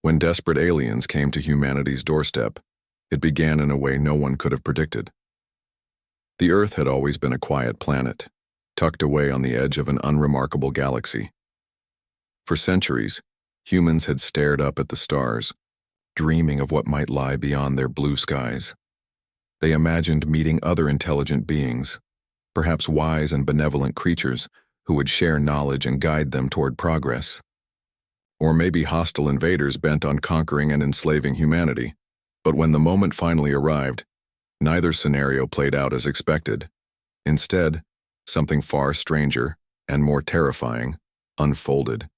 When desperate aliens came to humanity's doorstep, it began in a way no one could have predicted. The Earth had always been a quiet planet, tucked away on the edge of an unremarkable galaxy. For centuries, humans had stared up at the stars, dreaming of what might lie beyond their blue skies. They imagined meeting other intelligent beings, perhaps wise and benevolent creatures who would share knowledge and guide them toward progress. Or maybe hostile invaders bent on conquering and enslaving humanity. But when the moment finally arrived, neither scenario played out as expected. Instead, something far stranger and more terrifying unfolded.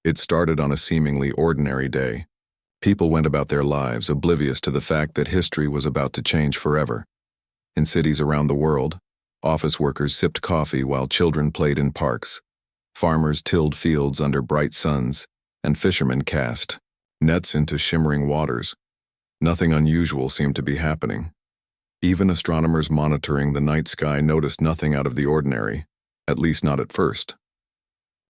It started on a seemingly ordinary day. People went about their lives oblivious to the fact that history was about to change forever. In cities around the world, office workers sipped coffee while children played in parks. Farmers tilled fields under bright suns, and fishermen cast nets into shimmering waters. Nothing unusual seemed to be happening. Even astronomers monitoring the night sky noticed nothing out of the ordinary, at least not at first.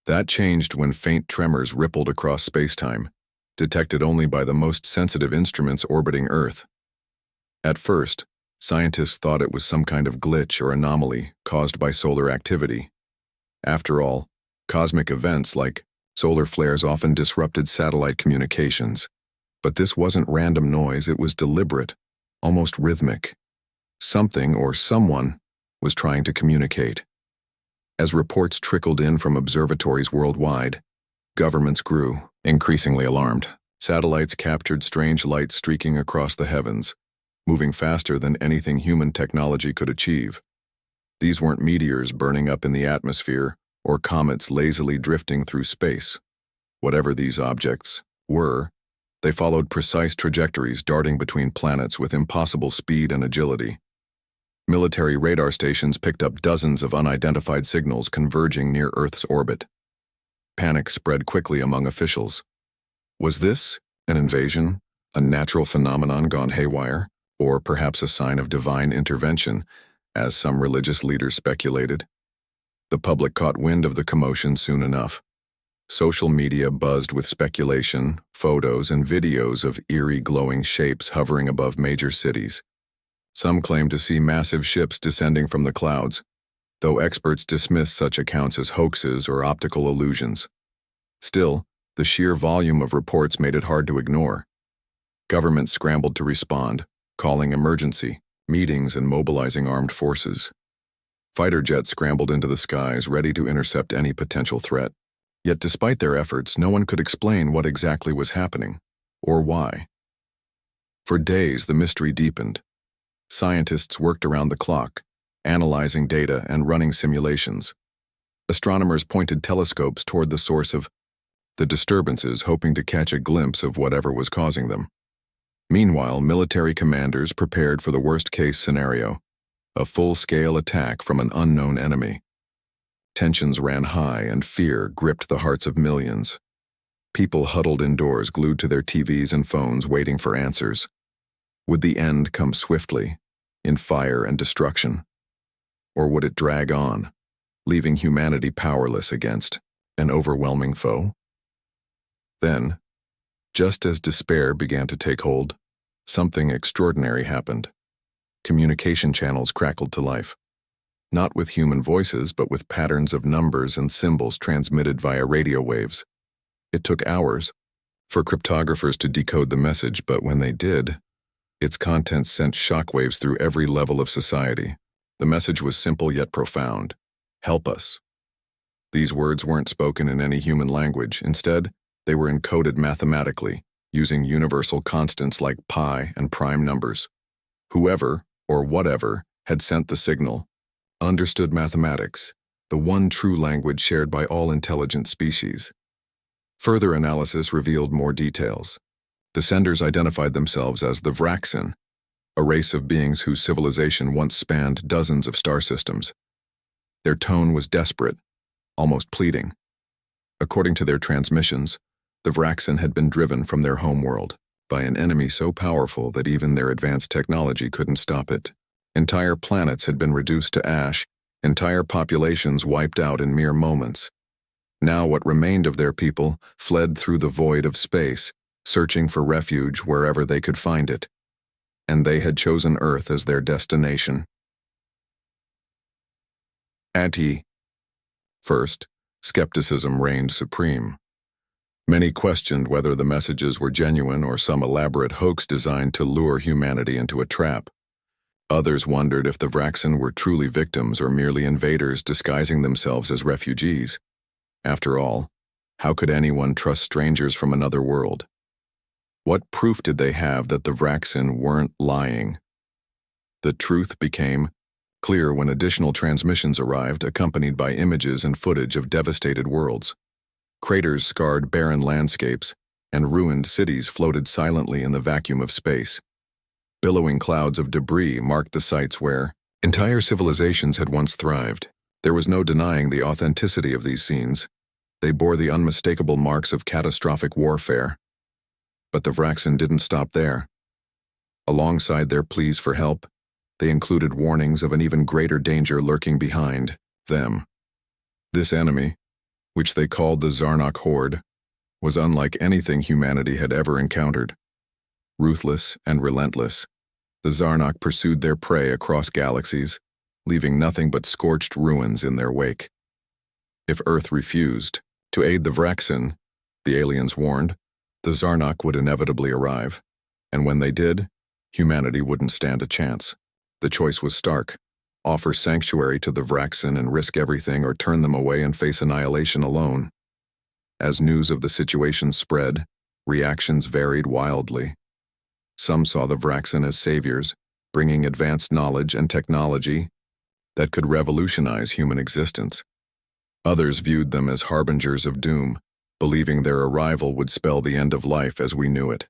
That changed when faint tremors rippled across space-time, detected only by the most sensitive instruments orbiting Earth. At first, scientists thought it was some kind of glitch or anomaly caused by solar activity. After all, cosmic events like solar flares often disrupted satellite communications. But this wasn't random noise, it was deliberate, almost rhythmic. Something or someone was trying to communicate. As reports trickled in from observatories worldwide, governments grew, increasingly alarmed. Satellites captured strange lights streaking across the heavens, moving faster than anything human technology could achieve. These weren't meteors burning up in the atmosphere or comets lazily drifting through space. Whatever these objects were, they followed precise trajectories darting between planets with impossible speed and agility. Military radar stations picked up dozens of unidentified signals converging near Earth's orbit. Panic spread quickly among officials. Was this an invasion, a natural phenomenon gone haywire, or perhaps a sign of divine intervention, as some religious leaders speculated? The public caught wind of the commotion soon enough. Social media buzzed with speculation, photos, and videos of eerie glowing shapes hovering above major cities. Some claimed to see massive ships descending from the clouds, though experts dismissed such accounts as hoaxes or optical illusions. Still, the sheer volume of reports made it hard to ignore. Governments scrambled to respond, calling emergency meetings and mobilizing armed forces. Fighter jets scrambled into the skies, ready to intercept any potential threat. Yet despite their efforts, no one could explain what exactly was happening, or why. For days, the mystery deepened. Scientists worked around the clock, analyzing data and running simulations. Astronomers pointed telescopes toward the source of the disturbances, hoping to catch a glimpse of whatever was causing them. Meanwhile, military commanders prepared for the worst-case scenario, a full-scale attack from an unknown enemy. Tensions ran high and fear gripped the hearts of millions. People huddled indoors, glued to their TVs and phones, waiting for answers. Would the end come swiftly, in fire and destruction? Or would it drag on, leaving humanity powerless against an overwhelming foe? Then, just as despair began to take hold, something extraordinary happened. Communication channels crackled to life. Not with human voices, but with patterns of numbers and symbols transmitted via radio waves. It took hours for cryptographers to decode the message, but when they did, its contents sent shockwaves through every level of society. The message was simple yet profound. Help us. These words weren't spoken in any human language. Instead, they were encoded mathematically, using universal constants like pi and prime numbers. Whoever, or whatever, had sent the signal understood mathematics, the one true language shared by all intelligent species. Further analysis revealed more details. The senders identified themselves as the Vraxin, a race of beings whose civilization once spanned dozens of star systems. Their tone was desperate, almost pleading. According to their transmissions, the Vraxin had been driven from their homeworld by an enemy so powerful that even their advanced technology couldn't stop it. Entire planets had been reduced to ash, entire populations wiped out in mere moments. Now what remained of their people fled through the void of space, searching for refuge wherever they could find it, and they had chosen Earth as their destination. First, skepticism reigned supreme. Many questioned whether the messages were genuine or some elaborate hoax designed to lure humanity into a trap. Others wondered if the Vraxen were truly victims or merely invaders disguising themselves as refugees. After all, how could anyone trust strangers from another world? What proof did they have that the Vraxen weren't lying? The truth became clear when additional transmissions arrived, accompanied by images and footage of devastated worlds. Craters scarred barren landscapes, and ruined cities floated silently in the vacuum of space. Billowing clouds of debris marked the sites where entire civilizations had once thrived. There was no denying the authenticity of these scenes. They bore the unmistakable marks of catastrophic warfare. But the Vraxen didn't stop there. Alongside their pleas for help, they included warnings of an even greater danger lurking behind them. This enemy, which they called the Zarnok Horde, was unlike anything humanity had ever encountered. Ruthless and relentless, the Zarnok pursued their prey across galaxies, leaving nothing but scorched ruins in their wake. If Earth refused to aid the Vraxen, the aliens warned, the Zarnok would inevitably arrive, and when they did, humanity wouldn't stand a chance. The choice was stark: offer sanctuary to the Vraxen and risk everything, or turn them away and face annihilation alone. As news of the situation spread, reactions varied wildly. Some saw the Vraxen as saviors, bringing advanced knowledge and technology that could revolutionize human existence. Others viewed them as harbingers of doom, believing their arrival would spell the end of life as we knew it.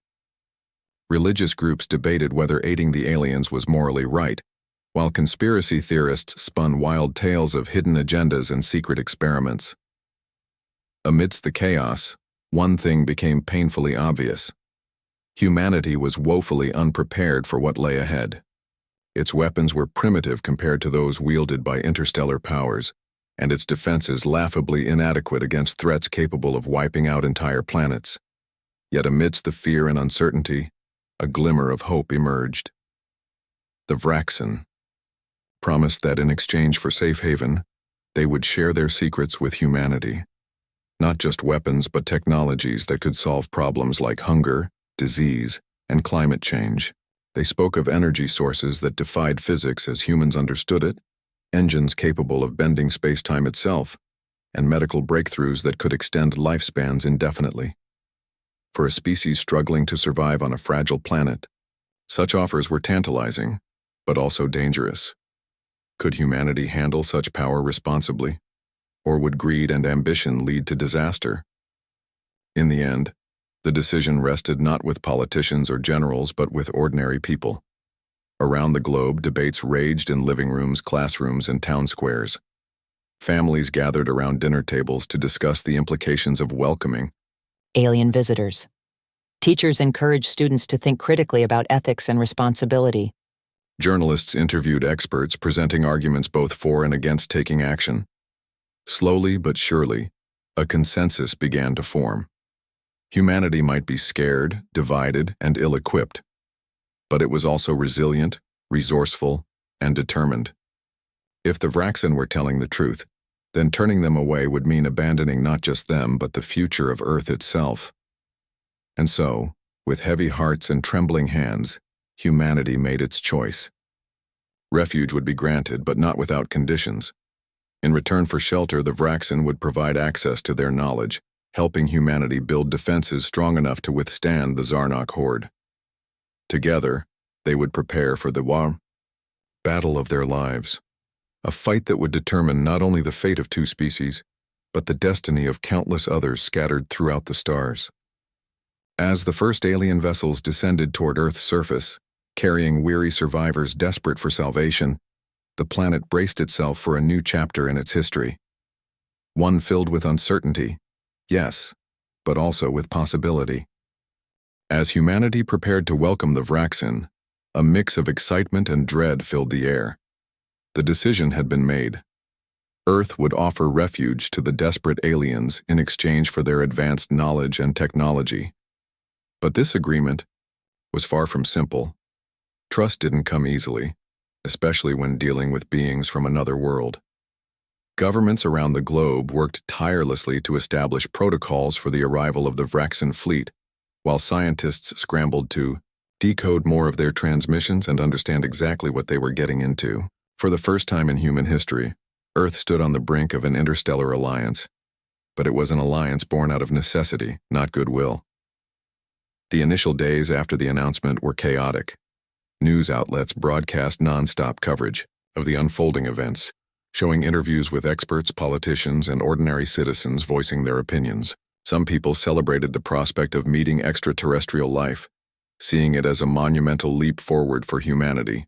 Religious groups debated whether aiding the aliens was morally right, while conspiracy theorists spun wild tales of hidden agendas and secret experiments. Amidst the chaos, one thing became painfully obvious. Humanity was woefully unprepared for what lay ahead. Its weapons were primitive compared to those wielded by interstellar powers, and its defenses laughably inadequate against threats capable of wiping out entire planets. Yet amidst the fear and uncertainty, a glimmer of hope emerged. The Vraxen promised that in exchange for safe haven, they would share their secrets with humanity. Not just weapons, but technologies that could solve problems like hunger, disease, and climate change. They spoke of energy sources that defied physics as humans understood it, engines capable of bending space-time itself, and medical breakthroughs that could extend lifespans indefinitely. For a species struggling to survive on a fragile planet, such offers were tantalizing, but also dangerous. Could humanity handle such power responsibly? Or would greed and ambition lead to disaster? In the end, the decision rested not with politicians or generals, but with ordinary people. Around the globe, debates raged in living rooms, classrooms, and town squares. Families gathered around dinner tables to discuss the implications of welcoming alien visitors. Teachers encouraged students to think critically about ethics and responsibility. Journalists interviewed experts, presenting arguments both for and against taking action. Slowly but surely, a consensus began to form. Humanity might be scared, divided, and ill-equipped, but it was also resilient, resourceful, and determined. If the Vraxen were telling the truth, then turning them away would mean abandoning not just them, but the future of Earth itself. And so, with heavy hearts and trembling hands, humanity made its choice. Refuge would be granted, but not without conditions. In return for shelter, the Vraxen would provide access to their knowledge, helping humanity build defenses strong enough to withstand the Zarnok Horde. Together, they would prepare for the battle of their lives, a fight that would determine not only the fate of two species, but the destiny of countless others scattered throughout the stars. As the first alien vessels descended toward Earth's surface, carrying weary survivors desperate for salvation, the planet braced itself for a new chapter in its history. One filled with uncertainty, yes, but also with possibility. As humanity prepared to welcome the Vraxen, a mix of excitement and dread filled the air. The decision had been made. Earth would offer refuge to the desperate aliens in exchange for their advanced knowledge and technology. But this agreement was far from simple. Trust didn't come easily, especially when dealing with beings from another world. Governments around the globe worked tirelessly to establish protocols for the arrival of the Vraxan fleet, while scientists scrambled to decode more of their transmissions and understand exactly what they were getting into. For the first time in human history, Earth stood on the brink of an interstellar alliance, but it was an alliance born out of necessity, not goodwill. The initial days after the announcement were chaotic. News outlets broadcast non-stop coverage of the unfolding events, showing interviews with experts, politicians, and ordinary citizens voicing their opinions. Some people celebrated the prospect of meeting extraterrestrial life, seeing it as a monumental leap forward for humanity.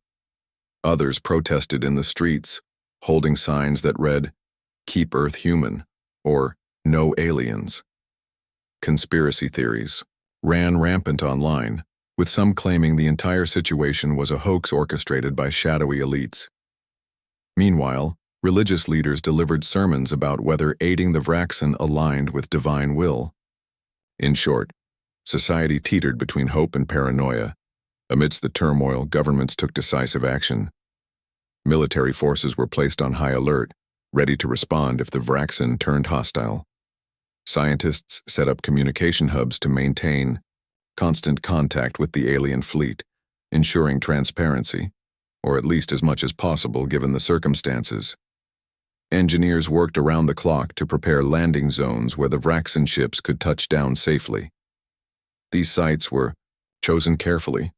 Others protested in the streets, holding signs that read, "Keep Earth Human," or "No Aliens." Conspiracy theories ran rampant online, with some claiming the entire situation was a hoax orchestrated by shadowy elites. Meanwhile, religious leaders delivered sermons about whether aiding the Vraxan aligned with divine will. In short, society teetered between hope and paranoia. Amidst the turmoil, governments took decisive action. Military forces were placed on high alert, ready to respond if the Vraxan turned hostile. Scientists set up communication hubs to maintain constant contact with the alien fleet, ensuring transparency, or at least as much as possible given the circumstances. Engineers worked around the clock to prepare landing zones where the Vraxan ships could touch down safely. These sites were chosen carefully,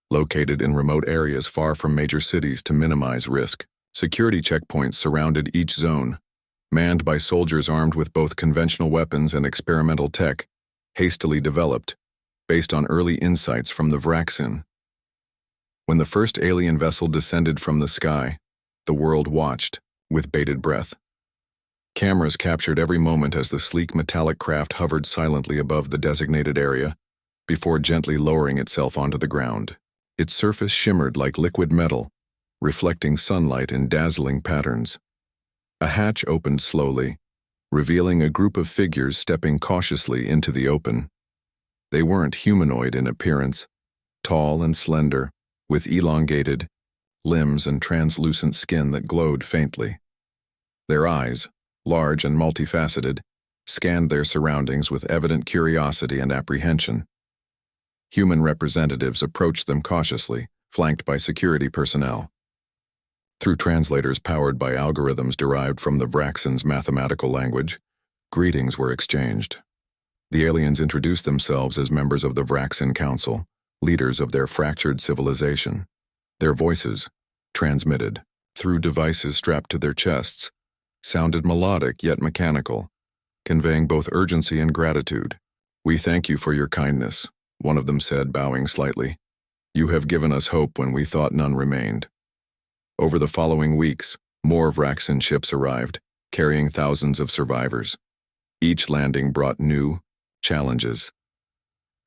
located in remote areas far from major cities to minimize risk. Security checkpoints surrounded each zone, manned by soldiers armed with both conventional weapons and experimental tech, hastily developed, based on early insights from the Vraxan. When the first alien vessel descended from the sky, the world watched, with bated breath. Cameras captured every moment as the sleek metallic craft hovered silently above the designated area, before gently lowering itself onto the ground. Its surface shimmered like liquid metal, reflecting sunlight in dazzling patterns. A hatch opened slowly, revealing a group of figures stepping cautiously into the open. They weren't humanoid in appearance, tall and slender, with elongated limbs and translucent skin that glowed faintly. Their eyes, large and multifaceted, scanned their surroundings with evident curiosity and apprehension. Human representatives approached them cautiously, flanked by security personnel. Through translators powered by algorithms derived from the Vraxan's mathematical language, greetings were exchanged. The aliens introduced themselves as members of the Vraxan Council, leaders of their fractured civilization. Their voices, transmitted through devices strapped to their chests, sounded melodic yet mechanical, conveying both urgency and gratitude. "We thank you for your kindness," one of them said, bowing slightly. "You have given us hope when we thought none remained." Over the following weeks, more Vraxan ships arrived, carrying thousands of survivors. Each landing brought new challenges.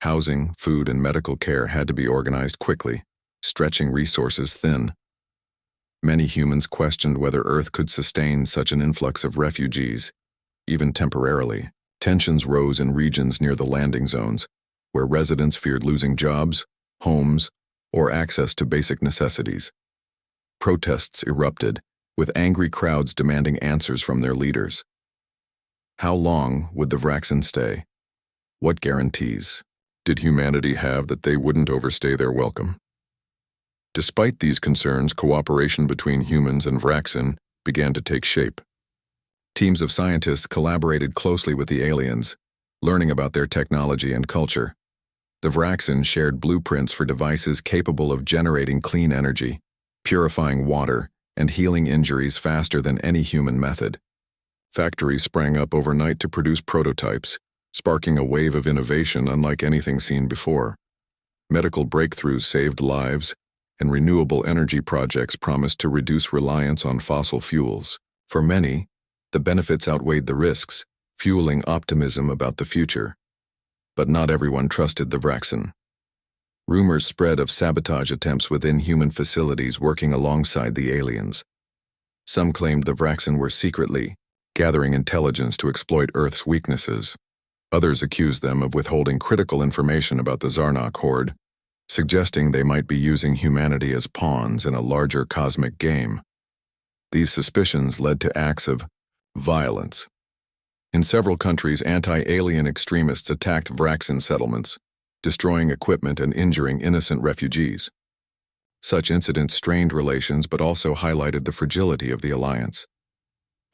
Housing, food, and medical care had to be organized quickly, stretching resources thin. Many humans questioned whether Earth could sustain such an influx of refugees, even temporarily. Tensions rose in regions near the landing zones, where residents feared losing jobs, homes, or access to basic necessities. Protests erupted, with angry crowds demanding answers from their leaders. How long would the Vraxan stay? What guarantees did humanity have that they wouldn't overstay their welcome? Despite these concerns, cooperation between humans and Vraxan began to take shape. Teams of scientists collaborated closely with the aliens, learning about their technology and culture. The Vraxan shared blueprints for devices capable of generating clean energy, purifying water, and healing injuries faster than any human method. Factories sprang up overnight to produce prototypes, sparking a wave of innovation unlike anything seen before. Medical breakthroughs saved lives, and renewable energy projects promised to reduce reliance on fossil fuels. For many, the benefits outweighed the risks, fueling optimism about the future. But not everyone trusted the Vraxan. Rumors spread of sabotage attempts within human facilities working alongside the aliens. Some claimed the Vraxan were secretly gathering intelligence to exploit Earth's weaknesses. Others accused them of withholding critical information about the Zarnok horde, suggesting they might be using humanity as pawns in a larger cosmic game. These suspicions led to acts of violence. In several countries, anti-alien extremists attacked Vraxan settlements, destroying equipment and injuring innocent refugees. Such incidents strained relations but also highlighted the fragility of the alliance.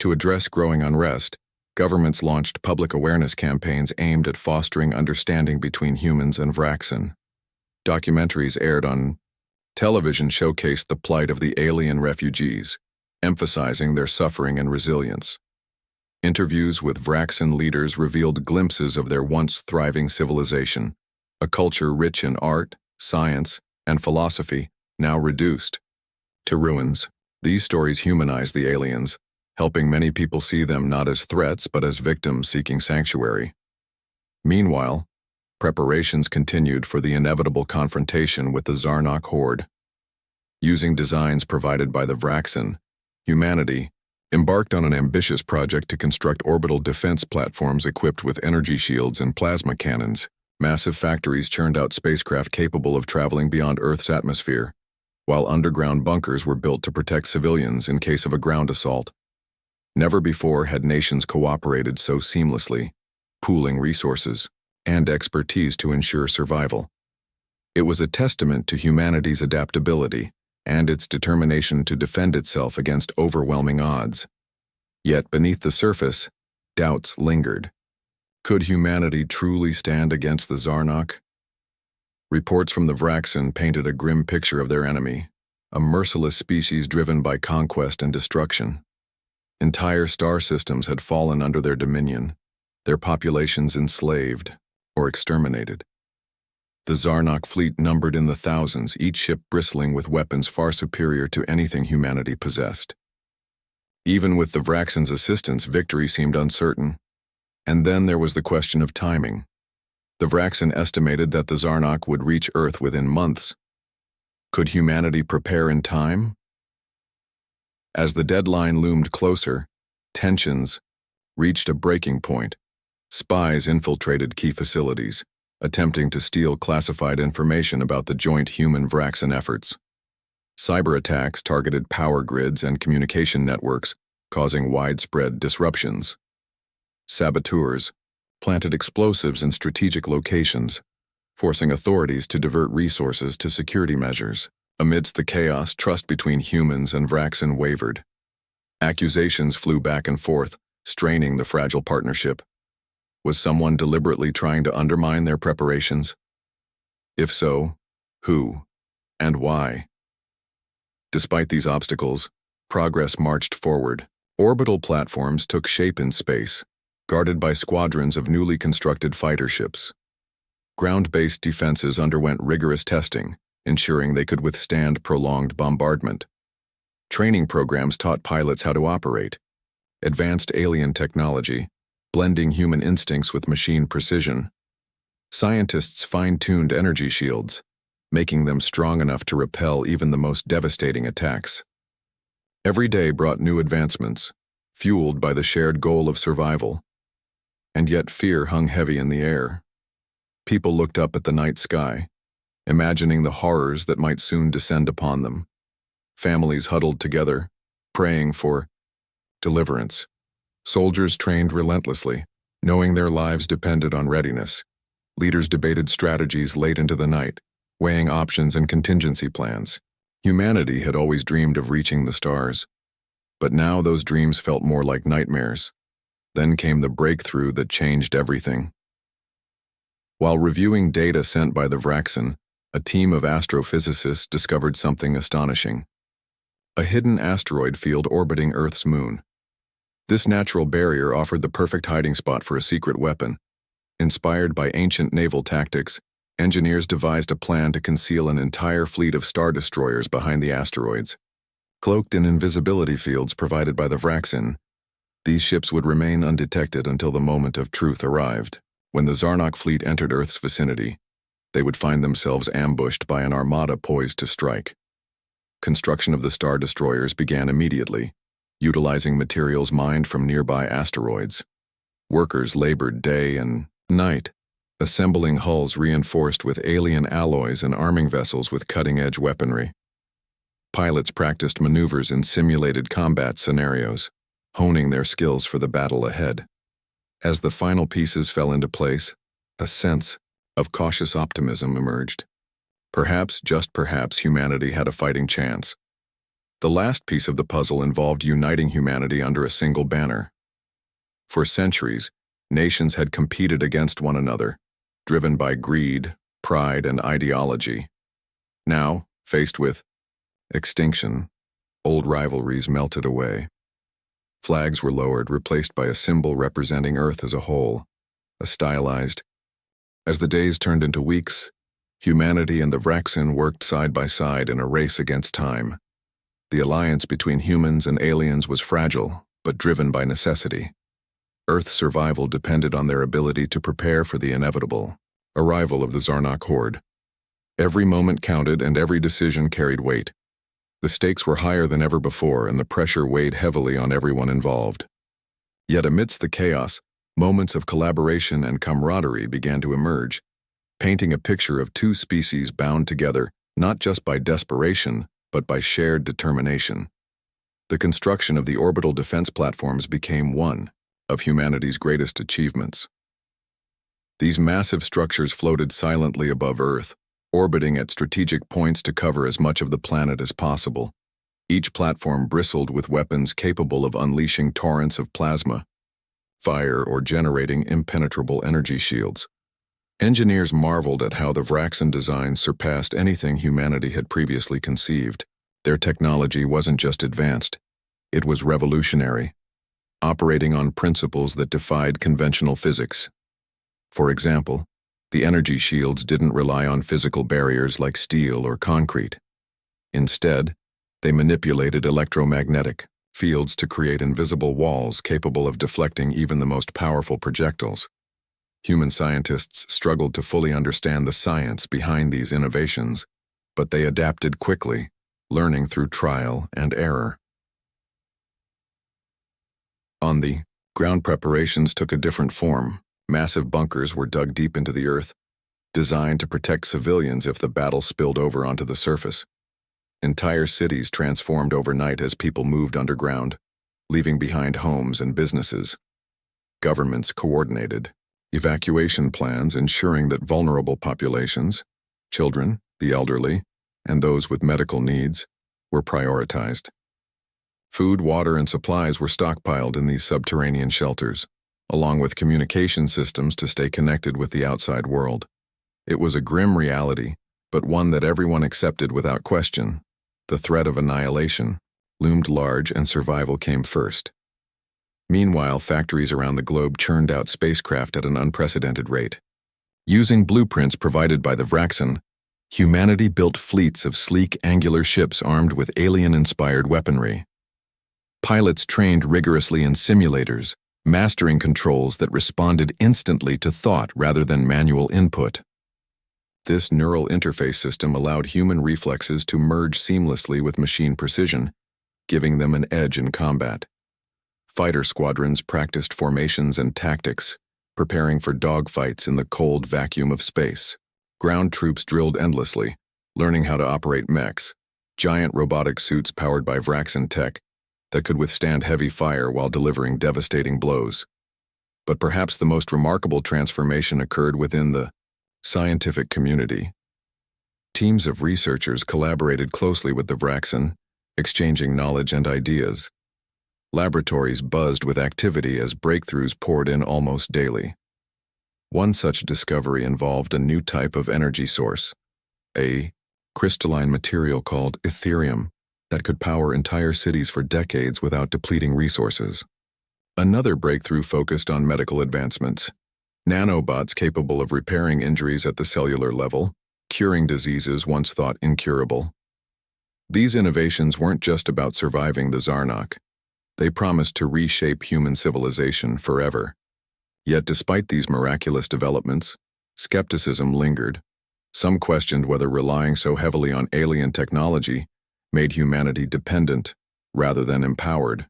To address growing unrest, governments launched public awareness campaigns aimed at fostering understanding between humans and Vraxan. Documentaries aired on television showcased the plight of the alien refugees, emphasizing their suffering and resilience. Interviews with Vraxan leaders revealed glimpses of their once thriving civilization, a culture rich in art, science, and philosophy, now reduced to ruins. These stories humanize the aliens, helping many people see them not as threats but as victims seeking sanctuary. Meanwhile, preparations continued for the inevitable confrontation with the Zarnok horde. Using designs provided by the Vraxan, humanity embarked on an ambitious project to construct orbital defense platforms equipped with energy shields and plasma cannons. Massive factories churned out spacecraft capable of traveling beyond Earth's atmosphere, while underground bunkers were built to protect civilians in case of a ground assault. Never before had nations cooperated so seamlessly, pooling resources and expertise to ensure survival. It was a testament to humanity's adaptability and its determination to defend itself against overwhelming odds. Yet beneath the surface, doubts lingered. Could humanity truly stand against the Zarnok? Reports from the Vraxan painted a grim picture of their enemy, a merciless species driven by conquest and destruction. Entire star systems had fallen under their dominion, their populations enslaved or exterminated. The Zarnok fleet numbered in the thousands, each ship bristling with weapons far superior to anything humanity possessed. Even with the Vraxan's assistance, victory seemed uncertain. And then there was the question of timing. The Vraxan estimated that the Zarnok would reach Earth within months. Could humanity prepare in time? As the deadline loomed closer, tensions reached a breaking point. Spies infiltrated key facilities, attempting to steal classified information about the joint human-Vraxan efforts. Cyber attacks targeted power grids and communication networks, causing widespread disruptions. Saboteurs planted explosives in strategic locations, forcing authorities to divert resources to security measures. Amidst the chaos, trust between humans and Vraxan wavered. Accusations flew back and forth, straining the fragile partnership. Was someone deliberately trying to undermine their preparations? If so, who and why? Despite these obstacles, progress marched forward. Orbital platforms took shape in space, guarded by squadrons of newly constructed fighter ships. Ground-based defenses underwent rigorous testing, ensuring they could withstand prolonged bombardment. Training programs taught pilots how to operate. Advanced alien technology, blending human instincts with machine precision. Scientists fine-tuned energy shields, making them strong enough to repel even the most devastating attacks. Every day brought new advancements, fueled by the shared goal of survival. And yet fear hung heavy in the air. People looked up at the night sky, imagining the horrors that might soon descend upon them. Families huddled together, praying for deliverance. Soldiers trained relentlessly, knowing their lives depended on readiness. Leaders debated strategies late into the night, weighing options and contingency plans. Humanity had always dreamed of reaching the stars, but now those dreams felt more like nightmares. Then came the breakthrough that changed everything. While reviewing data sent by the Vraxan, a team of astrophysicists discovered something astonishing. A hidden asteroid field orbiting Earth's moon. This natural barrier offered the perfect hiding spot for a secret weapon. Inspired by ancient naval tactics, engineers devised a plan to conceal an entire fleet of star destroyers behind the asteroids. Cloaked in invisibility fields provided by the Vraxan, these ships would remain undetected until the moment of truth arrived. When the Zarnok fleet entered Earth's vicinity, they would find themselves ambushed by an armada poised to strike. Construction of the star destroyers began immediately, utilizing materials mined from nearby asteroids. Workers labored day and Night, assembling hulls reinforced with alien alloys and arming vessels with cutting-edge weaponry. Pilots practiced maneuvers in simulated combat scenarios, honing their skills for the battle ahead. As the final pieces fell into place, a sense of cautious optimism emerged. Perhaps, just perhaps, humanity had a fighting chance. The last piece of the puzzle involved uniting humanity under a single banner. For centuries, nations had competed against one another, driven by greed, pride, and ideology. Now, faced with extinction, old rivalries melted away. Flags were lowered, replaced by a symbol representing Earth as a whole, a stylized. As the days turned into weeks, humanity and the Vraxin worked side by side in a race against time. The alliance between humans and aliens was fragile, but driven by necessity. Earth's survival depended on their ability to prepare for the inevitable arrival of the Zarnok horde. Every moment counted and every decision carried weight. The stakes were higher than ever before, and the pressure weighed heavily on everyone involved. Yet amidst the chaos, moments of collaboration and camaraderie began to emerge, painting a picture of two species bound together not just by desperation, but by shared determination. The construction of the orbital defense platforms became one of humanity's greatest achievements. These massive structures floated silently above Earth, orbiting at strategic points to cover as much of the planet as possible. Each platform bristled with weapons capable of unleashing torrents of plasma, fire, or generating impenetrable energy shields. Engineers marveled at how the Vraxin designs surpassed anything humanity had previously conceived. Their technology wasn't just advanced, it was revolutionary, operating on principles that defied conventional physics. For example, the energy shields didn't rely on physical barriers like steel or concrete. Instead, they manipulated electromagnetic fields to create invisible walls capable of deflecting even the most powerful projectiles. Human scientists struggled to fully understand the science behind these innovations, but they adapted quickly, learning through trial and error. On the ground, preparations took a different form. Massive bunkers were dug deep into the earth, designed to protect civilians if the battle spilled over onto the surface. Entire cities transformed overnight as people moved underground, leaving behind homes and businesses. Governments coordinated evacuation plans, ensuring that vulnerable populations, children, the elderly, and those with medical needs, were prioritized. Food, water, and supplies were stockpiled in these subterranean shelters, along with communication systems to stay connected with the outside world. It was a grim reality, but one that everyone accepted without question. The threat of annihilation loomed large, and survival came first. Meanwhile, factories around the globe churned out spacecraft at an unprecedented rate. Using blueprints provided by the Vraxin, humanity built fleets of sleek, angular ships armed with alien-inspired weaponry. Pilots trained rigorously in simulators, mastering controls that responded instantly to thought rather than manual input. This neural interface system allowed human reflexes to merge seamlessly with machine precision, giving them an edge in combat. Fighter squadrons practiced formations and tactics, preparing for dogfights in the cold vacuum of space. Ground troops drilled endlessly, learning how to operate mechs, giant robotic suits powered by Vraxin tech that could withstand heavy fire while delivering devastating blows. But perhaps the most remarkable transformation occurred within the scientific community. Teams of researchers collaborated closely with the Vraxin, exchanging knowledge and ideas. Laboratories buzzed with activity as breakthroughs poured in almost daily. One such discovery involved a new type of energy source, a crystalline material called Ethereum that could power entire cities for decades without depleting resources. Another breakthrough focused on medical advancements, nanobots capable of repairing injuries at the cellular level, curing diseases once thought incurable. These innovations weren't just about surviving the Zarnok. They promised to reshape human civilization forever. Yet despite these miraculous developments, skepticism lingered. Some questioned whether relying so heavily on alien technology made humanity dependent rather than empowered.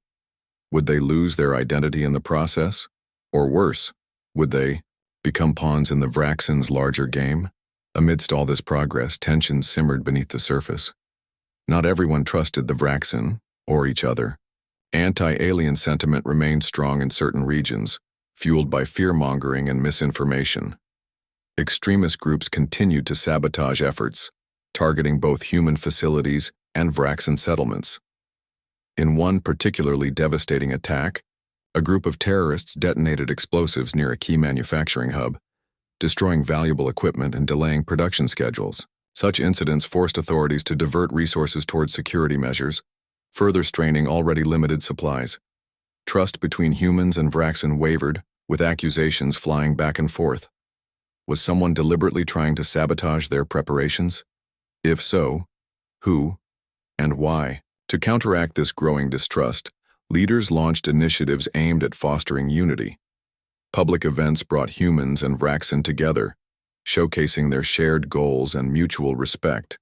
Would they lose their identity in the process? Or worse, would they become pawns in the Vraxen's larger game? Amidst all this progress, tensions simmered beneath the surface. Not everyone trusted the Vraxen, or each other. Anti-alien sentiment remained strong in certain regions, fueled by fear-mongering and misinformation. Extremist groups continued to sabotage efforts, targeting both human facilities and Vraxen settlements. In one particularly devastating attack, a group of terrorists detonated explosives near a key manufacturing hub, destroying valuable equipment and delaying production schedules. Such incidents forced authorities to divert resources towards security measures, further straining already limited supplies. Trust between humans and Vraxen wavered, with accusations flying back and forth. Was someone deliberately trying to sabotage their preparations? If so, who and why? To counteract this growing distrust, leaders launched initiatives aimed at fostering unity. Public events brought humans and Vraxen together, showcasing their shared goals and mutual respect.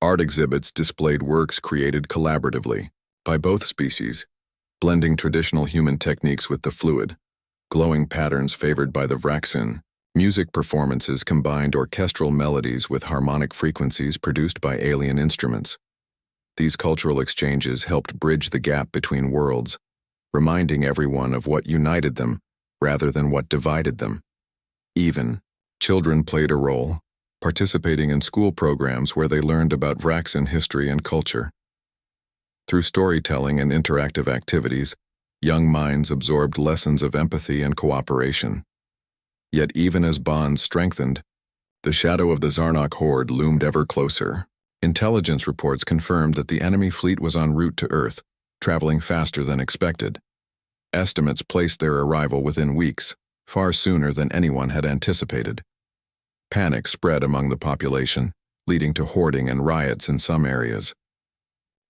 Art exhibits displayed works created collaboratively by both species, blending traditional human techniques with the fluid, glowing patterns favored by the Vraxen. Music performances combined orchestral melodies with harmonic frequencies produced by alien instruments. These cultural exchanges helped bridge the gap between worlds, reminding everyone of what united them rather than what divided them. Even children played a role, participating in school programs where they learned about Vraxen history and culture. Through storytelling and interactive activities, young minds absorbed lessons of empathy and cooperation. Yet even as bonds strengthened, the shadow of the Zarnok horde loomed ever closer. Intelligence reports confirmed that the enemy fleet was en route to Earth, traveling faster than expected. Estimates placed their arrival within weeks, far sooner than anyone had anticipated. Panic spread among the population, leading to hoarding and riots in some areas.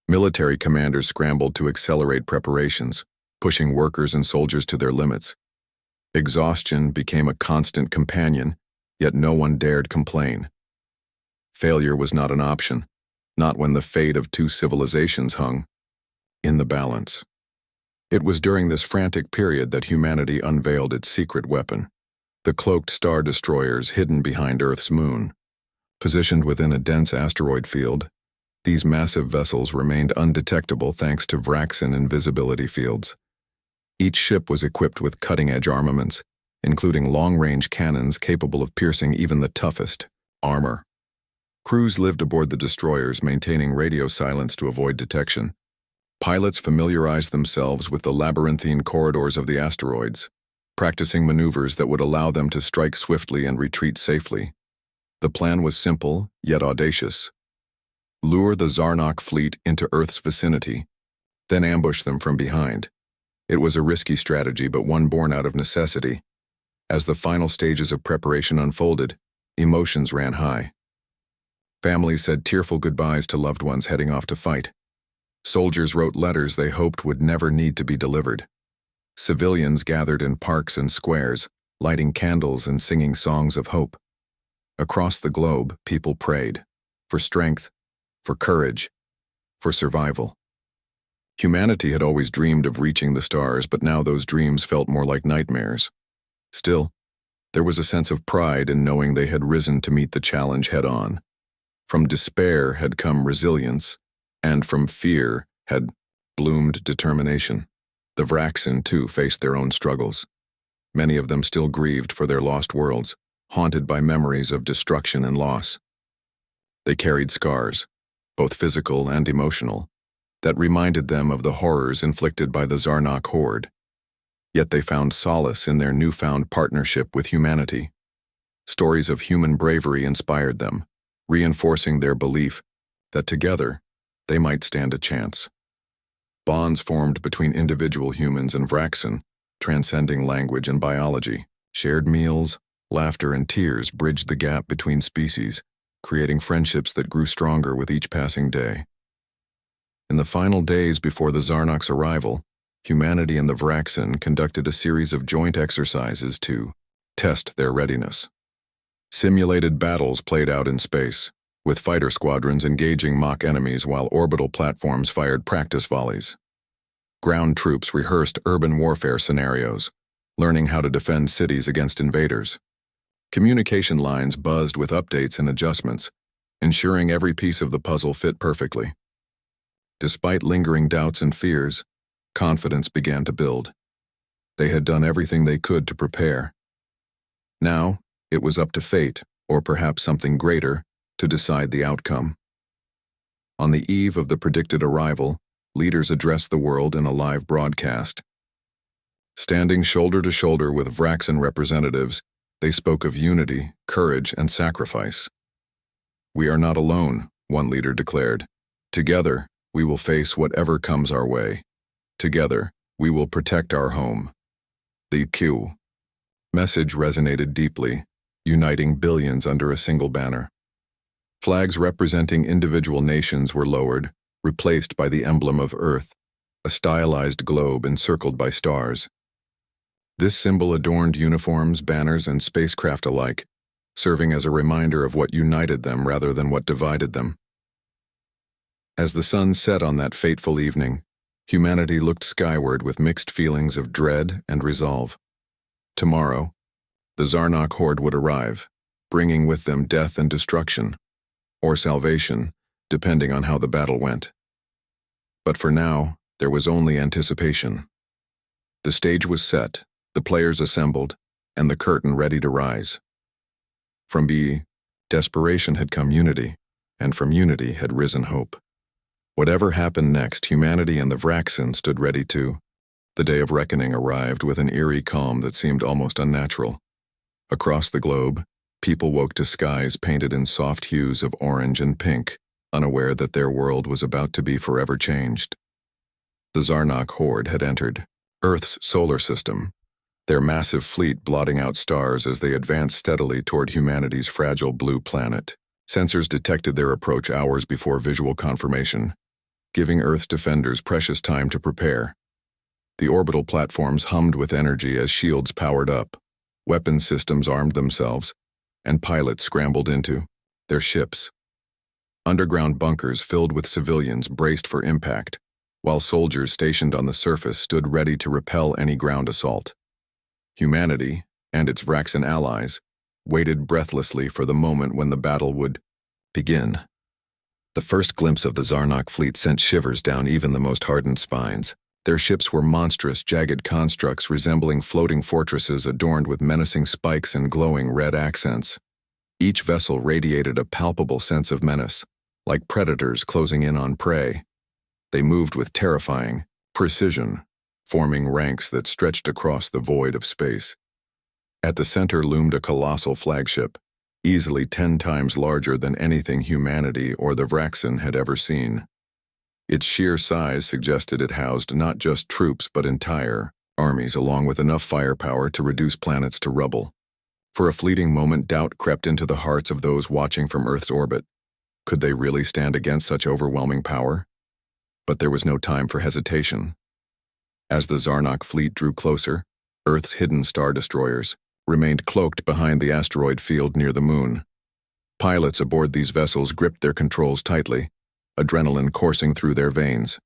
Military commanders scrambled to accelerate preparations, pushing workers and soldiers to their limits. Exhaustion became a constant companion, yet no one dared complain. Failure was not an option, not when the fate of two civilizations hung in the balance. It was during this frantic period that humanity unveiled its secret weapon, the cloaked star destroyers hidden behind Earth's moon. Positioned within a dense asteroid field, these massive vessels remained undetectable thanks to Vraxen invisibility fields. Each ship was equipped with cutting-edge armaments, including long-range cannons capable of piercing even the toughest armor. Crews lived aboard the destroyers, maintaining radio silence to avoid detection. Pilots familiarized themselves with the labyrinthine corridors of the asteroids, practicing maneuvers that would allow them to strike swiftly and retreat safely. The plan was simple, yet audacious. Lure the Zarnok fleet into Earth's vicinity, then ambush them from behind. It was a risky strategy, but one born out of necessity. As the final stages of preparation unfolded, emotions ran high. Families said tearful goodbyes to loved ones heading off to fight. Soldiers wrote letters they hoped would never need to be delivered. Civilians gathered in parks and squares, lighting candles and singing songs of hope. Across the globe, people prayed for strength, for courage, for survival. Humanity had always dreamed of reaching the stars, but now those dreams felt more like nightmares. Still, there was a sense of pride in knowing they had risen to meet the challenge head-on. From despair had come resilience, and from fear had bloomed determination. The Vraxen, too, faced their own struggles. Many of them still grieved for their lost worlds, haunted by memories of destruction and loss. They carried scars, both physical and emotional, that reminded them of the horrors inflicted by the Zarnok horde. Yet they found solace in their newfound partnership with humanity. Stories of human bravery inspired them, reinforcing their belief that together they might stand a chance. Bonds formed between individual humans and Vraxen, transcending language and biology. Shared meals, laughter, and tears bridged the gap between species, creating friendships that grew stronger with each passing day. In the final days before the Zarnok's arrival, humanity and the Vraxen conducted a series of joint exercises to test their readiness. Simulated battles played out in space, with fighter squadrons engaging mock enemies while orbital platforms fired practice volleys. Ground troops rehearsed urban warfare scenarios, learning how to defend cities against invaders. Communication lines buzzed with updates and adjustments, ensuring every piece of the puzzle fit perfectly. Despite lingering doubts and fears, confidence began to build. They had done everything they could to prepare. Now, it was up to fate, or perhaps something greater, to decide the outcome. On the eve of the predicted arrival, leaders addressed the world in a live broadcast. Standing shoulder to shoulder with Vraxan representatives, they spoke of unity, courage, and sacrifice. "We are not alone," one leader declared. "Together, we will face whatever comes our way. Together, we will protect our home." The Q message resonated deeply, uniting billions under a single banner. Flags representing individual nations were lowered, replaced by the emblem of Earth, a stylized globe encircled by stars. This symbol adorned uniforms, banners, and spacecraft alike, serving as a reminder of what united them rather than what divided them. As the sun set on that fateful evening, humanity looked skyward with mixed feelings of dread and resolve. Tomorrow, the Zarnok horde would arrive, bringing with them death and destruction, or salvation, depending on how the battle went. But for now, there was only anticipation. The stage was set, the players assembled, and the curtain ready to rise. From desperation had come unity, and from unity had risen hope. Whatever happened next, humanity and the Vraxan stood ready to. The day of reckoning arrived with an eerie calm that seemed almost unnatural. Across the globe, people woke to skies painted in soft hues of orange and pink, unaware that their world was about to be forever changed. The Zarnok horde had entered Earth's solar system, their massive fleet blotting out stars as they advanced steadily toward humanity's fragile blue planet. Sensors detected their approach hours before visual confirmation, giving Earth's defenders precious time to prepare. The orbital platforms hummed with energy as shields powered up, weapons systems armed themselves, and pilots scrambled into their ships. Underground bunkers filled with civilians braced for impact, while soldiers stationed on the surface stood ready to repel any ground assault. Humanity, and its Vraxan allies, waited breathlessly for the moment when the battle would begin. The first glimpse of the Zarnok fleet sent shivers down even the most hardened spines. Their ships were monstrous, jagged constructs resembling floating fortresses adorned with menacing spikes and glowing red accents. Each vessel radiated a palpable sense of menace, like predators closing in on prey. They moved with terrifying precision, forming ranks that stretched across the void of space. At the center loomed a colossal flagship, easily 10 times larger than anything humanity or the Vraxan had ever seen. Its sheer size suggested it housed not just troops but entire armies, along with enough firepower to reduce planets to rubble. For a fleeting moment, doubt crept into the hearts of those watching from Earth's orbit. Could they really stand against such overwhelming power? But there was no time for hesitation. As the Zarnok fleet drew closer, Earth's hidden star destroyers remained cloaked behind the asteroid field near the moon. Pilots aboard these vessels gripped their controls tightly, adrenaline coursing through their veins.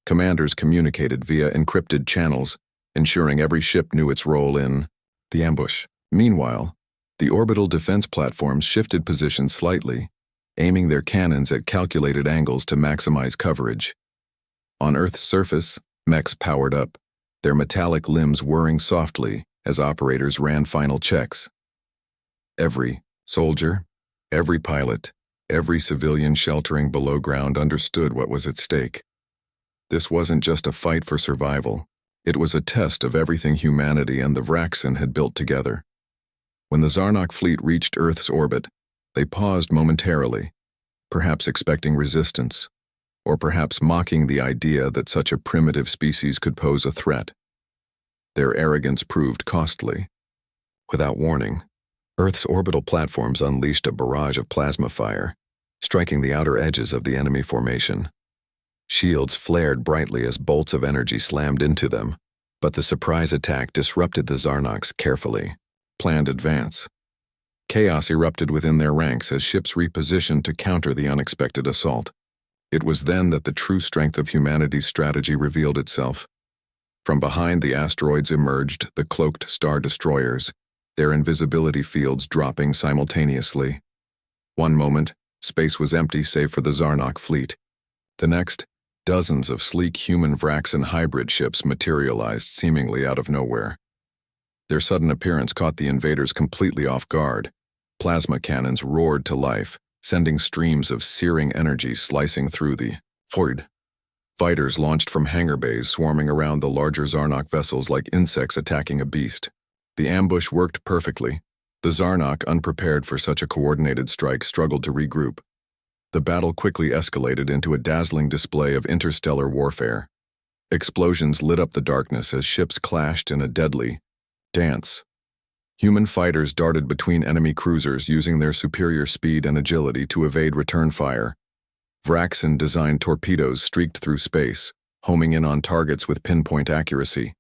Commanders communicated via encrypted channels, ensuring every ship knew its role in the ambush. Meanwhile, the orbital defense platforms shifted positions slightly, aiming their cannons at calculated angles to maximize coverage. On Earth's surface, mechs powered up, their metallic limbs whirring softly as operators ran final checks. Every soldier, every pilot, every civilian sheltering below ground understood what was at stake. This wasn't just a fight for survival. It was a test of everything humanity and the Vraxan had built together. When the Zarnok fleet reached Earth's orbit, they paused momentarily, perhaps expecting resistance, or perhaps mocking the idea that such a primitive species could pose a threat. Their arrogance proved costly. Without warning, Earth's orbital platforms unleashed a barrage of plasma fire, striking the outer edges of the enemy formation. Shields flared brightly as bolts of energy slammed into them, but the surprise attack disrupted the Zarnok's carefully planned advance. Chaos erupted within their ranks as ships repositioned to counter the unexpected assault. It was then that the true strength of humanity's strategy revealed itself. From behind the asteroids emerged the cloaked star destroyers, their invisibility fields dropping simultaneously. One moment, space was empty save for the Zarnok fleet. The next, dozens of sleek human Vraxan hybrid ships materialized seemingly out of nowhere. Their sudden appearance caught the invaders completely off guard. Plasma cannons roared to life, sending streams of searing energy slicing through the void. Fighters launched from hangar bays swarming around the larger Zarnok vessels like insects attacking a beast. The ambush worked perfectly. The Zarnok, unprepared for such a coordinated strike, struggled to regroup. The battle quickly escalated into a dazzling display of interstellar warfare. Explosions lit up the darkness as ships clashed in a deadly dance. Human fighters darted between enemy cruisers using their superior speed and agility to evade return fire. Vraxan-designed torpedoes streaked through space, homing in on targets with pinpoint accuracy.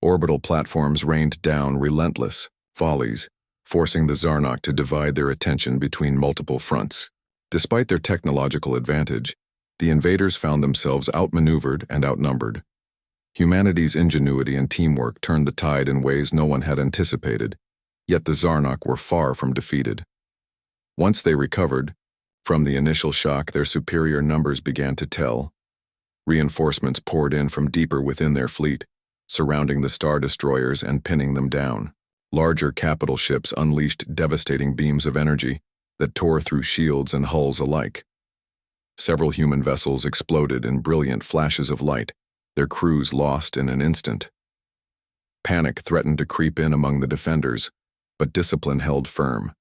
Orbital platforms rained down relentless volleys, forcing the Zarnok to divide their attention between multiple fronts. Despite their technological advantage, the invaders found themselves outmaneuvered and outnumbered. Humanity's ingenuity and teamwork turned the tide in ways no one had anticipated, yet the Zarnok were far from defeated. Once they recovered, from the initial shock their superior numbers began to tell. Reinforcements poured in from deeper within their fleet, surrounding the Star Destroyers and pinning them down. Larger capital ships unleashed devastating beams of energy that tore through shields and hulls alike. Several human vessels exploded in brilliant flashes of light, their crews lost in an instant. Panic threatened to creep in among the defenders, but discipline held firm.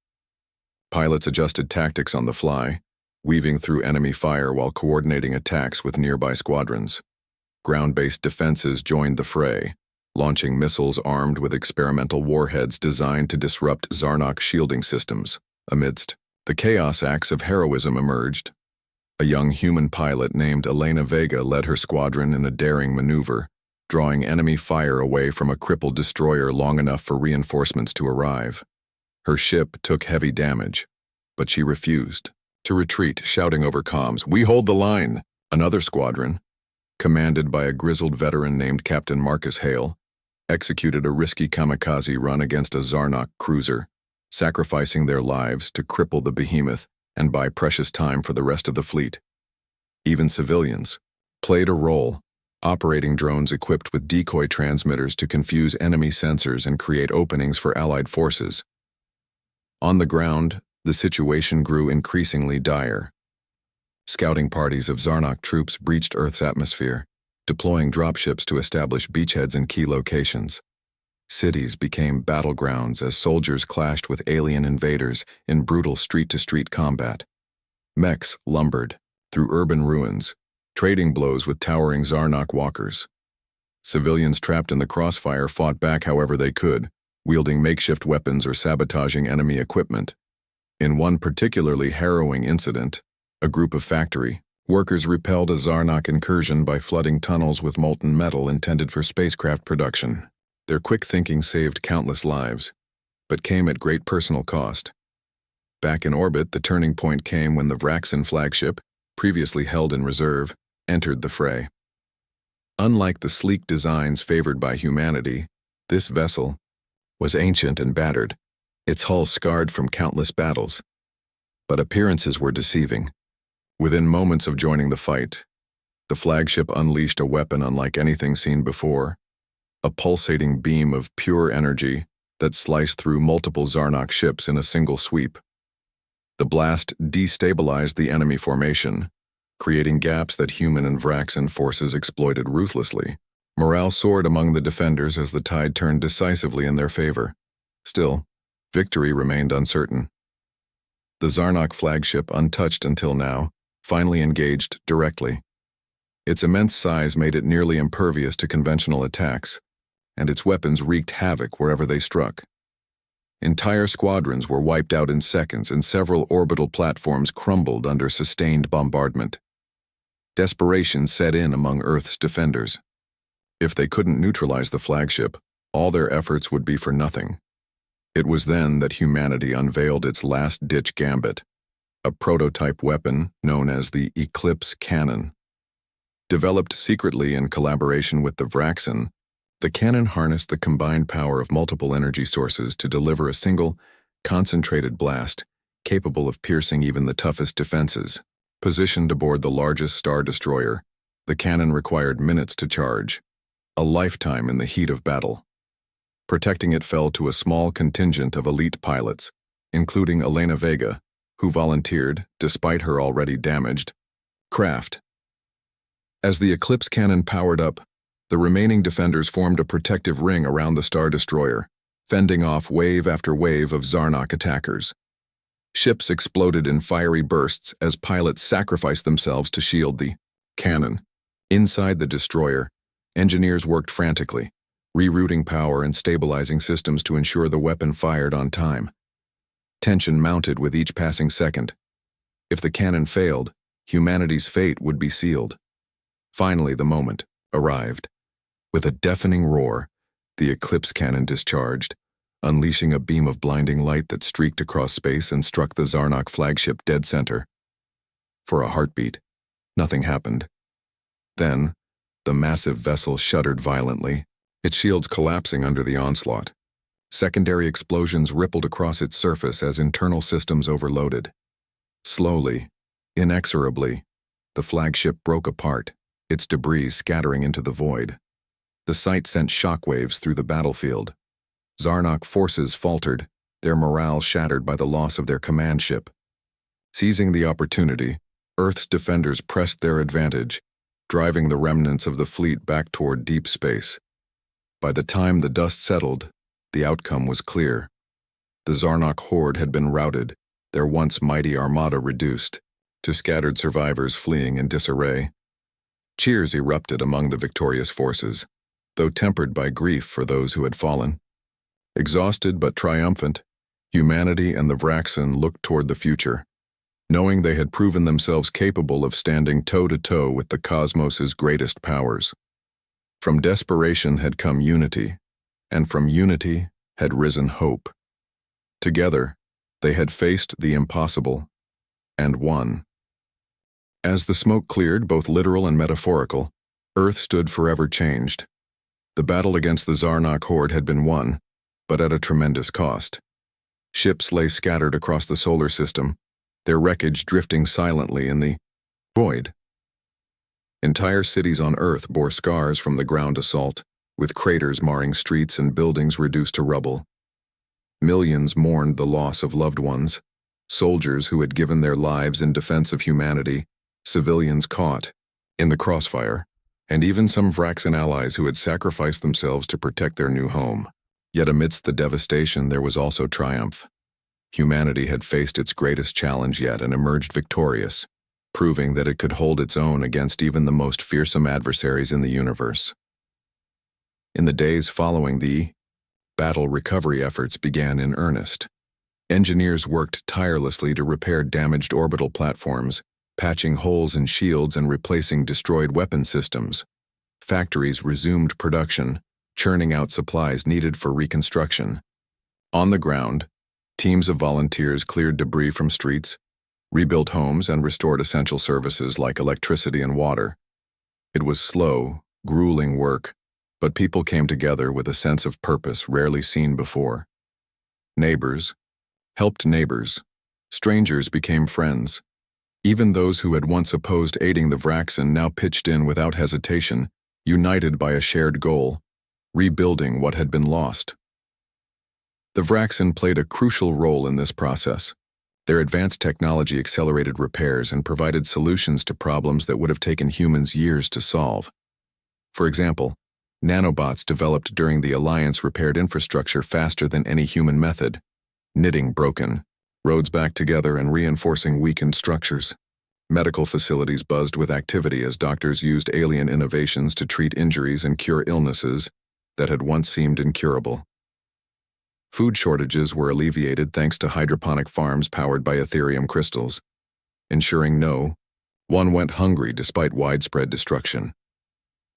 Pilots adjusted tactics on the fly, weaving through enemy fire while coordinating attacks with nearby squadrons. Ground-based defenses joined the fray, launching missiles armed with experimental warheads designed to disrupt Zarnok shielding systems. Amidst the chaos, acts of heroism emerged. A young human pilot named Elena Vega led her squadron in a daring maneuver, drawing enemy fire away from a crippled destroyer long enough for reinforcements to arrive. Her ship took heavy damage, but she refused to retreat, shouting over comms, "We hold the line!" Another squadron, commanded by a grizzled veteran named Captain Marcus Hale, executed a risky kamikaze run against a Zarnok cruiser, sacrificing their lives to cripple the behemoth and buy precious time for the rest of the fleet. Even civilians played a role, operating drones equipped with decoy transmitters to confuse enemy sensors and create openings for Allied forces. On the ground, the situation grew increasingly dire. Scouting parties of Zarnok troops breached Earth's atmosphere, deploying dropships to establish beachheads in key locations. Cities became battlegrounds as soldiers clashed with alien invaders in brutal street-to-street combat. Mechs lumbered through urban ruins, trading blows with towering Zarnok walkers. Civilians trapped in the crossfire fought back however they could, wielding makeshift weapons or sabotaging enemy equipment. In one particularly harrowing incident, a group of factory workers repelled a Zarnok incursion by flooding tunnels with molten metal intended for spacecraft production. Their quick thinking saved countless lives, but came at great personal cost. Back in orbit, the turning point came when the Vraxan flagship, previously held in reserve, entered the fray. Unlike the sleek designs favored by humanity, this vessel was ancient and battered, its hull scarred from countless battles. But appearances were deceiving. Within moments of joining the fight, the flagship unleashed a weapon unlike anything seen before, a pulsating beam of pure energy that sliced through multiple Zarnok ships in a single sweep. The blast destabilized the enemy formation, creating gaps that human and Vraxan forces exploited ruthlessly. Morale soared among the defenders as the tide turned decisively in their favor. Still, victory remained uncertain. The Zarnok flagship, untouched until now, finally engaged directly. Its immense size made it nearly impervious to conventional attacks, and its weapons wreaked havoc wherever they struck. Entire squadrons were wiped out in seconds, and several orbital platforms crumbled under sustained bombardment. Desperation set in among Earth's defenders. If they couldn't neutralize the flagship, all their efforts would be for nothing. It was then that humanity unveiled its last-ditch gambit, a prototype weapon known as the Eclipse Cannon. Developed secretly in collaboration with the Vraxan, The cannon harnessed the combined power of multiple energy sources to deliver a single, concentrated blast, capable of piercing even the toughest defenses. Positioned aboard the largest Star Destroyer, the cannon required minutes to charge, a lifetime in the heat of battle. Protecting it fell to a small contingent of elite pilots, including Elena Vega, who volunteered, despite her already damaged, craft. As the Eclipse cannon powered up, the remaining defenders formed a protective ring around the Star Destroyer, fending off wave after wave of Zarnok attackers. Ships exploded in fiery bursts as pilots sacrificed themselves to shield the cannon. Inside the destroyer, engineers worked frantically, rerouting power and stabilizing systems to ensure the weapon fired on time. Tension mounted with each passing second. If the cannon failed, humanity's fate would be sealed. Finally, the moment arrived. With a deafening roar, the Eclipse cannon discharged, unleashing a beam of blinding light that streaked across space and struck the Zarnok flagship dead center. For a heartbeat, nothing happened. Then, the massive vessel shuddered violently, its shields collapsing under the onslaught. Secondary explosions rippled across its surface as internal systems overloaded. Slowly, inexorably, the flagship broke apart, its debris scattering into the void. The sight sent shockwaves through the battlefield. Zarnok forces faltered, their morale shattered by the loss of their command ship. Seizing the opportunity, Earth's defenders pressed their advantage, driving the remnants of the fleet back toward deep space. By the time the dust settled, the outcome was clear. The Zarnok horde had been routed, their once mighty armada reduced, to scattered survivors fleeing in disarray. Cheers erupted among the victorious forces, though tempered by grief for those who had fallen. Exhausted but triumphant, humanity and the Vraxen looked toward the future, knowing they had proven themselves capable of standing toe-to-toe with the cosmos's greatest powers. From desperation had come unity, and from unity had risen hope. Together, they had faced the impossible, and won. As the smoke cleared, both literal and metaphorical, Earth stood forever changed. The battle against the Zarnok horde had been won, but at a tremendous cost. Ships lay scattered across the solar system, their wreckage drifting silently in the void. Entire cities on Earth bore scars from the ground assault, with craters marring streets and buildings reduced to rubble. Millions mourned the loss of loved ones, soldiers who had given their lives in defense of humanity, civilians caught in the crossfire, and even some Vraxen allies who had sacrificed themselves to protect their new home. Yet amidst the devastation there was also triumph. Humanity had faced its greatest challenge yet and emerged victorious, proving that it could hold its own against even the most fearsome adversaries in the universe. In the days following the battle, recovery efforts began in earnest. Engineers worked tirelessly to repair damaged orbital platforms, patching holes in shields and replacing destroyed weapon systems. Factories resumed production, churning out supplies needed for reconstruction. On the ground, teams of volunteers cleared debris from streets, rebuilt homes, and restored essential services like electricity and water. It was slow, grueling work, but people came together with a sense of purpose rarely seen before. Neighbors helped neighbors. Strangers became friends. Even those who had once opposed aiding the Vraxen now pitched in without hesitation, united by a shared goal: rebuilding what had been lost. The Vraxen played a crucial role in this process. Their advanced technology accelerated repairs and provided solutions to problems that would have taken humans years to solve. For example, nanobots developed during the Alliance repaired infrastructure faster than any human method, knitting broken roads back together and reinforcing weakened structures. Medical facilities buzzed with activity as doctors used alien innovations to treat injuries and cure illnesses that had once seemed incurable. Food shortages were alleviated thanks to hydroponic farms powered by Ethereum crystals, ensuring no one went hungry despite widespread destruction.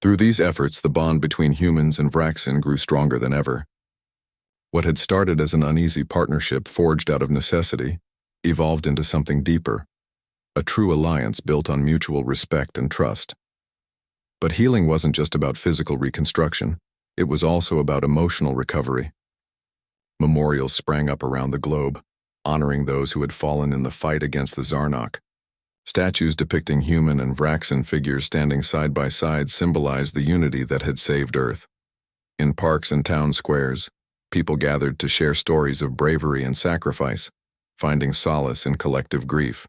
Through these efforts, the bond between humans and Vraxen grew stronger than ever. What had started as an uneasy partnership forged out of necessity evolved into something deeper, a true alliance built on mutual respect and trust. But healing wasn't just about physical reconstruction. It was also about emotional recovery. Memorials sprang up around the globe, honoring those who had fallen in the fight against the Zarnok. Statues depicting human and Vraxan figures standing side by side symbolized the unity that had saved Earth. In parks and town squares, people gathered to share stories of bravery and sacrifice, finding solace in collective grief.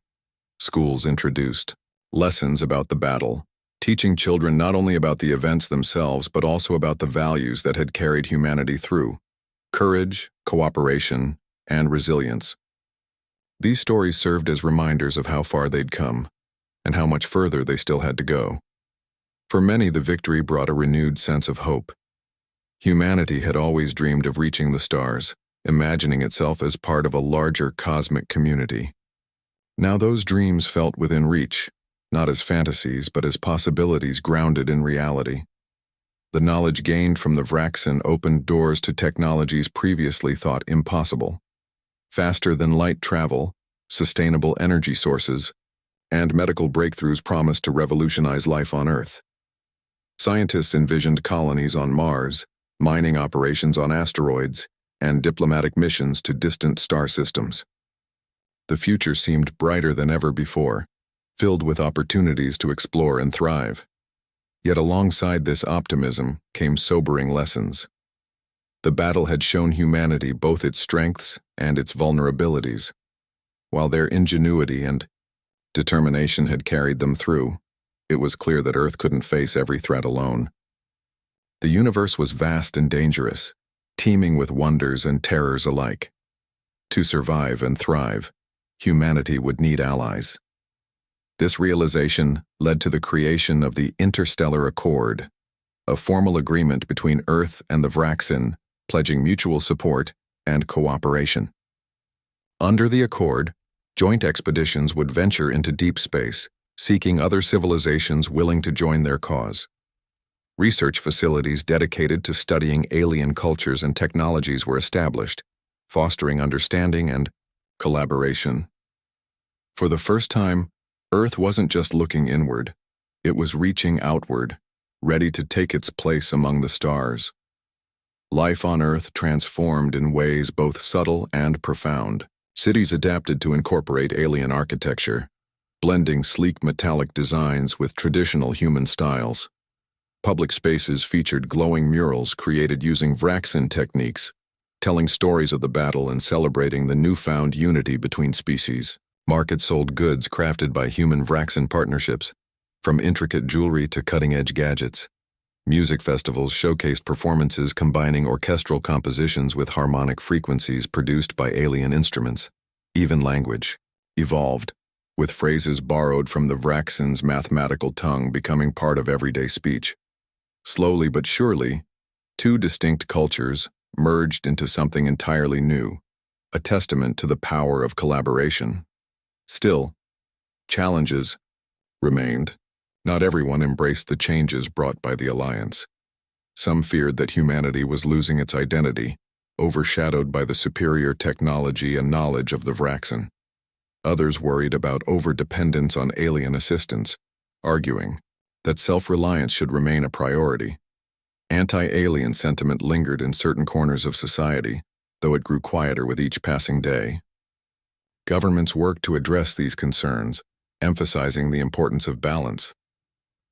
Schools introduced lessons about the battle, teaching children not only about the events themselves but also about the values that had carried humanity through: courage, cooperation, and resilience. These stories served as reminders of how far they'd come, and how much further they still had to go. For many, the victory brought a renewed sense of hope. Humanity had always dreamed of reaching the stars, imagining itself as part of a larger cosmic community. Now those dreams felt within reach, not as fantasies but as possibilities grounded in reality. The knowledge gained from the Vraxan opened doors to technologies previously thought impossible. Faster than light travel, sustainable energy sources, and medical breakthroughs promised to revolutionize life on Earth. Scientists envisioned colonies on Mars, mining operations on asteroids, and diplomatic missions to distant star systems. The future seemed brighter than ever before, filled with opportunities to explore and thrive. Yet alongside this optimism came sobering lessons. The battle had shown humanity both its strengths and its vulnerabilities. While their ingenuity and determination had carried them through, it was clear that Earth couldn't face every threat alone. The universe was vast and dangerous, teeming with wonders and terrors alike. To survive and thrive, humanity would need allies. This realization led to the creation of the Interstellar Accord, a formal agreement between Earth and the Vraxan, pledging mutual support and cooperation. Under the Accord, joint expeditions would venture into deep space, seeking other civilizations willing to join their cause. Research facilities dedicated to studying alien cultures and technologies were established, fostering understanding and collaboration. For the first time, Earth wasn't just looking inward, it was reaching outward, ready to take its place among the stars. Life on Earth transformed in ways both subtle and profound. Cities adapted to incorporate alien architecture, blending sleek metallic designs with traditional human styles. Public spaces featured glowing murals created using Vraxan techniques, telling stories of the battle and celebrating the newfound unity between species. Markets sold goods crafted by human Vraxan partnerships, from intricate jewelry to cutting-edge gadgets. Music festivals showcased performances combining orchestral compositions with harmonic frequencies produced by alien instruments. Even language evolved, with phrases borrowed from the Vraxan's mathematical tongue becoming part of everyday speech. Slowly but surely, two distinct cultures merged into something entirely new, a testament to the power of collaboration. Still, challenges remained. Not everyone embraced the changes brought by the alliance. Some feared that humanity was losing its identity, overshadowed by the superior technology and knowledge of the Vraxan. Others worried about overdependence on alien assistance, arguing that self-reliance should remain a priority. Anti-alien sentiment lingered in certain corners of society, though it grew quieter with each passing day. Governments worked to address these concerns, emphasizing the importance of balance.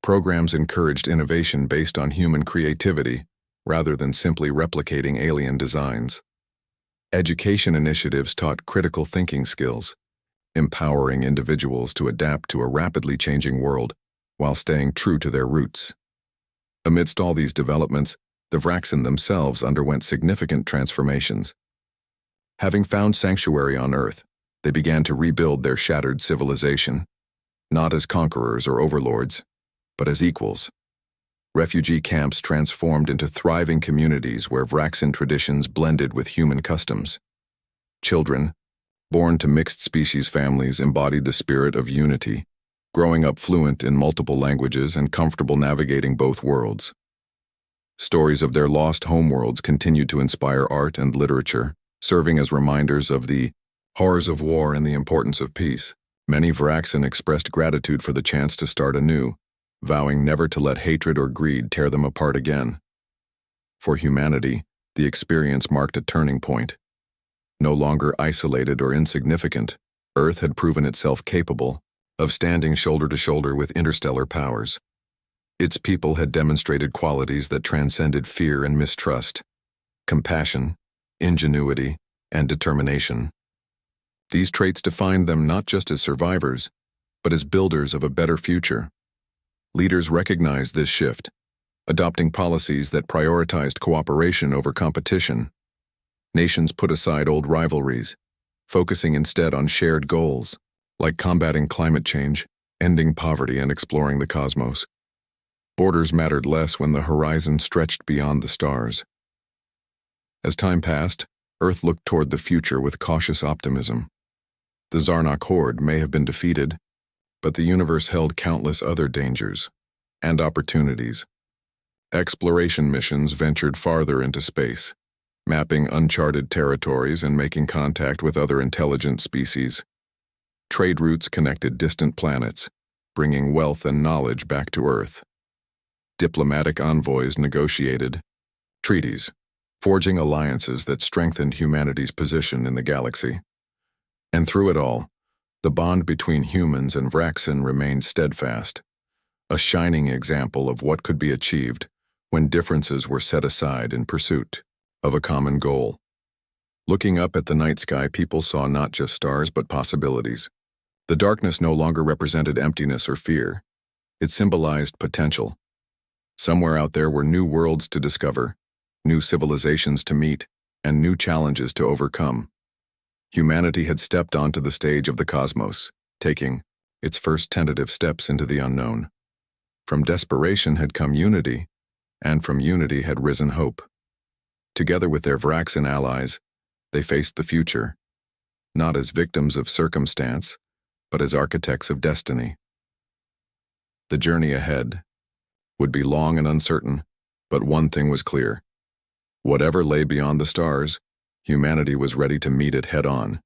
Programs encouraged innovation based on human creativity, rather than simply replicating alien designs. Education initiatives taught critical thinking skills, empowering individuals to adapt to a rapidly changing world while staying true to their roots. Amidst all these developments, the Vraxan themselves underwent significant transformations. Having found sanctuary on Earth, they began to rebuild their shattered civilization, not as conquerors or overlords, but as equals. Refugee camps transformed into thriving communities where Vraxan traditions blended with human customs. Children, born to mixed-species families, embodied the spirit of unity, growing up fluent in multiple languages and comfortable navigating both worlds. Stories of their lost homeworlds continued to inspire art and literature, serving as reminders of the horrors of war and the importance of peace. Many Vraxan expressed gratitude for the chance to start anew, vowing never to let hatred or greed tear them apart again. For humanity, the experience marked a turning point. No longer isolated or insignificant, Earth had proven itself capable of standing shoulder to shoulder with interstellar powers. Its people had demonstrated qualities that transcended fear and mistrust: compassion, ingenuity, and determination. These traits defined them not just as survivors, but as builders of a better future. Leaders recognized this shift, adopting policies that prioritized cooperation over competition. Nations put aside old rivalries, focusing instead on shared goals, like combating climate change, ending poverty, and exploring the cosmos. Borders mattered less when the horizon stretched beyond the stars. As time passed, Earth looked toward the future with cautious optimism. The Zarnok horde may have been defeated, but the universe held countless other dangers and opportunities. Exploration missions ventured farther into space, mapping uncharted territories and making contact with other intelligent species. Trade routes connected distant planets, bringing wealth and knowledge back to Earth. Diplomatic envoys negotiated treaties, forging alliances that strengthened humanity's position in the galaxy. And through it all, the bond between humans and Vraxen remained steadfast, a shining example of what could be achieved when differences were set aside in pursuit of a common goal. Looking up at the night sky, people saw not just stars but possibilities. The darkness no longer represented emptiness or fear. It symbolized potential. Somewhere out there were new worlds to discover, new civilizations to meet, and new challenges to overcome. Humanity had stepped onto the stage of the cosmos, taking its first tentative steps into the unknown. From desperation had come unity, and from unity had risen hope. Together with their Vraxen allies, they faced the future, not as victims of circumstance, but as architects of destiny. The journey ahead would be long and uncertain, but one thing was clear. Whatever lay beyond the stars, humanity was ready to meet it head-on.